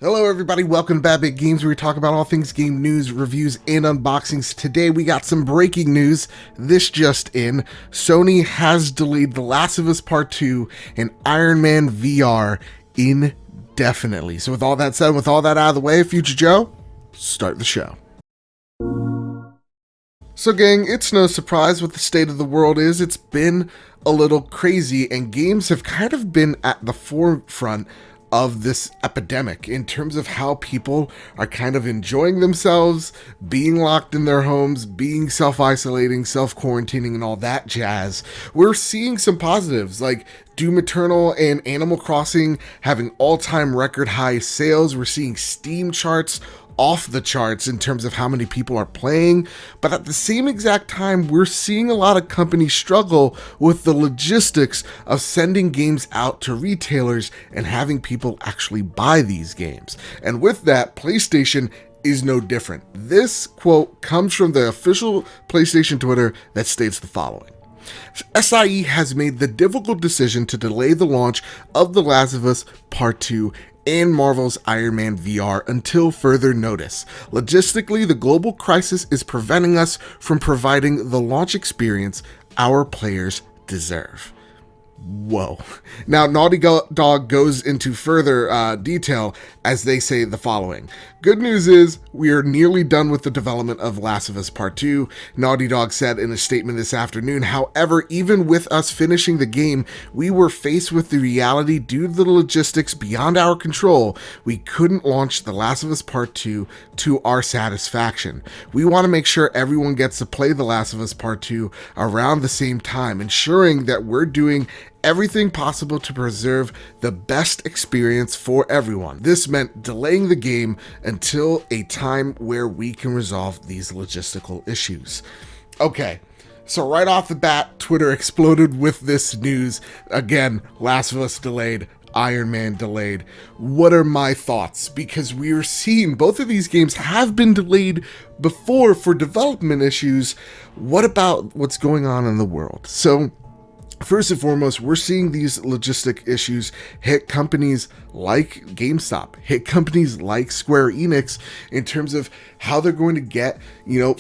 Hello everybody, welcome to Bad Bit Games, where we talk about all things game news, reviews, and unboxings. Today we got some breaking news. This just in, Sony has delayed The Last of Us Part 2 and Iron Man VR indefinitely. So with all that said, with all that out of the way, Future Joe, start the show. So gang, it's no surprise what the state of the world is. It's been a little crazy, and games have kind of been at the forefront of this epidemic in terms of how people are kind of enjoying themselves, being locked in their homes, being self-isolating, self-quarantining, and all that jazz. We're seeing some positives like Doom Eternal and Animal Crossing having all-time record high sales. We're seeing Steam charts off the charts in terms of how many people are playing, but at the same exact time, we're seeing a lot of companies struggle with the logistics of sending games out to retailers and having people actually buy these games. And with that, PlayStation is no different. This quote comes from the official PlayStation Twitter that states the following. SIE has made the difficult decision to delay the launch of The Last of Us Part 2 and Marvel's Iron Man VR until further notice. Logistically, the global crisis is preventing us from providing the launch experience our players deserve. Whoa. Now, Naughty Dog goes into further detail as they say the following. Good news is we are nearly done with the development of Last of Us Part 2, Naughty Dog said in a statement this afternoon. However, even with us finishing the game, we were faced with the reality due to the logistics beyond our control. We couldn't launch The Last of Us Part 2 to our satisfaction. We want to make sure everyone gets to play The Last of Us Part 2 around the same time, ensuring that we're doing everything possible to preserve the best experience for everyone. This meant delaying the game until a time where we can resolve these logistical issues. Okay, so right off the bat, Twitter exploded with this news. Again, Last of Us delayed, Iron Man delayed. What are my thoughts? Because we are seeing both of these games have been delayed before for development issues. What about what's going on in the world? So, first and foremost, we're seeing these logistic issues hit companies like GameStop, hit companies like Square Enix in terms of how they're going to get,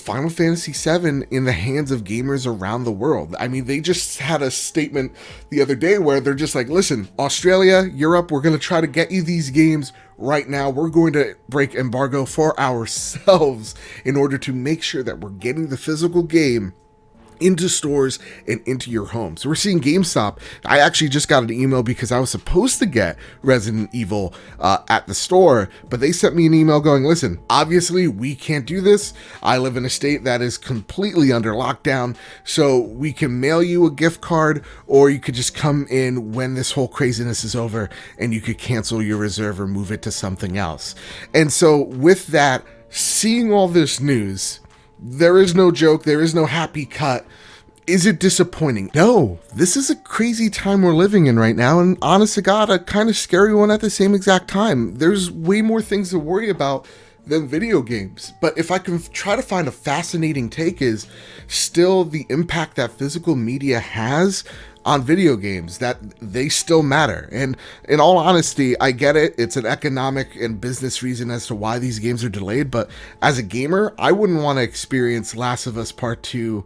Final Fantasy VII in the hands of gamers around the world. I mean, they just had a statement the other day where they're just like, listen, Australia, Europe, we're going to try to get you these games right now. We're going to break embargo for ourselves in order to make sure that we're getting the physical game into stores and into your home. So we're seeing GameStop. I actually just got an email because I was supposed to get Resident Evil at the store, but they sent me an email going, listen, obviously we can't do this. I live in a state that is completely under lockdown, so we can mail you a gift card, or you could just come in when this whole craziness is over and you could cancel your reserve or move it to something else. And so with that, seeing all this news, there is no joke, there is no happy cut. Is it disappointing? No, this is a crazy time we're living in right now, and honest to God, a kind of scary one at the same exact time. There's way more things to worry about than video games. But if I can try to find a fascinating take, is still the impact that physical media has on video games, that they still matter. And in all honesty, I get it. It's an economic and business reason as to why these games are delayed. But as a gamer, I wouldn't want to experience Last of Us Part 2,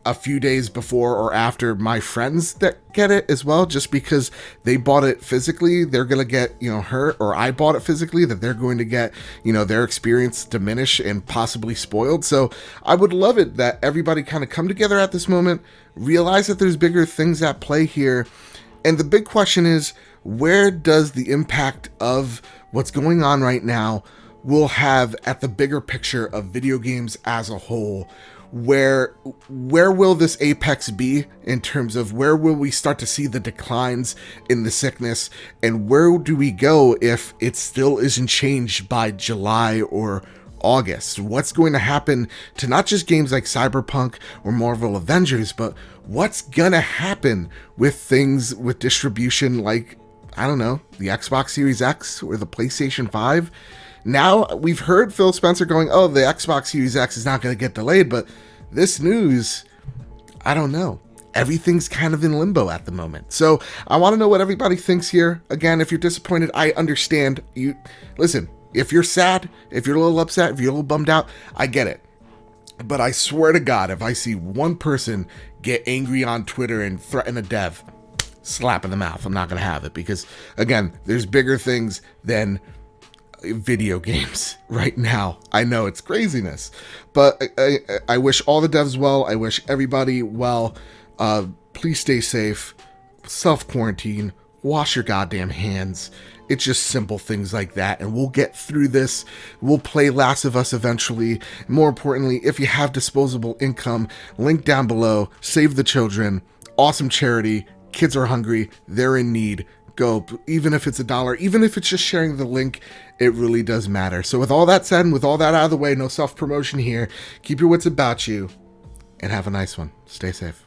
a few days before or after my friends that get it as well, just because they bought it physically, they're going to get, hurt, or I bought it physically, that they're going to get, their experience diminish and possibly spoiled. So I would love it that everybody kind of come together at this moment, realize that there's bigger things at play here. And the big question is, where does the impact of what's going on right now will have at the bigger picture of video games as a whole? Where will this apex be in terms of where will we start to see the declines in the sickness, and where do we go if it still isn't changed by July or August? What's going to happen to not just games like Cyberpunk or Marvel Avengers, but what's gonna happen with things with distribution like, I don't know, the Xbox Series X or the PlayStation 5? Now we've heard Phil Spencer going, oh, the Xbox Series X is not going to get delayed, but this news, I don't know. everything's kind of in limbo at the moment. So I want to know what everybody thinks here. Again, if you're disappointed, I understand. You listen, if you're sad, if you're a little upset, if you're a little bummed out, I get it. But I swear to God, if I see one person get angry on Twitter and threaten a dev, slap in the mouth. I'm not going to have it, because again, there's bigger things than video games right now. I know it's craziness, but I wish all the devs well. I wish everybody well. Please stay safe, self-quarantine, wash your goddamn hands. It's just simple things like that, and we'll get through this. We'll play Last of Us eventually. More importantly, if you have disposable income, link down below, save the children, awesome charity. Kids are hungry, they're in need. Go, even if it's $1, even if it's just sharing the link, it really does matter. So with all that said, and with all that out of the way, no self-promotion here, keep your wits about you, and have a nice one. Stay safe.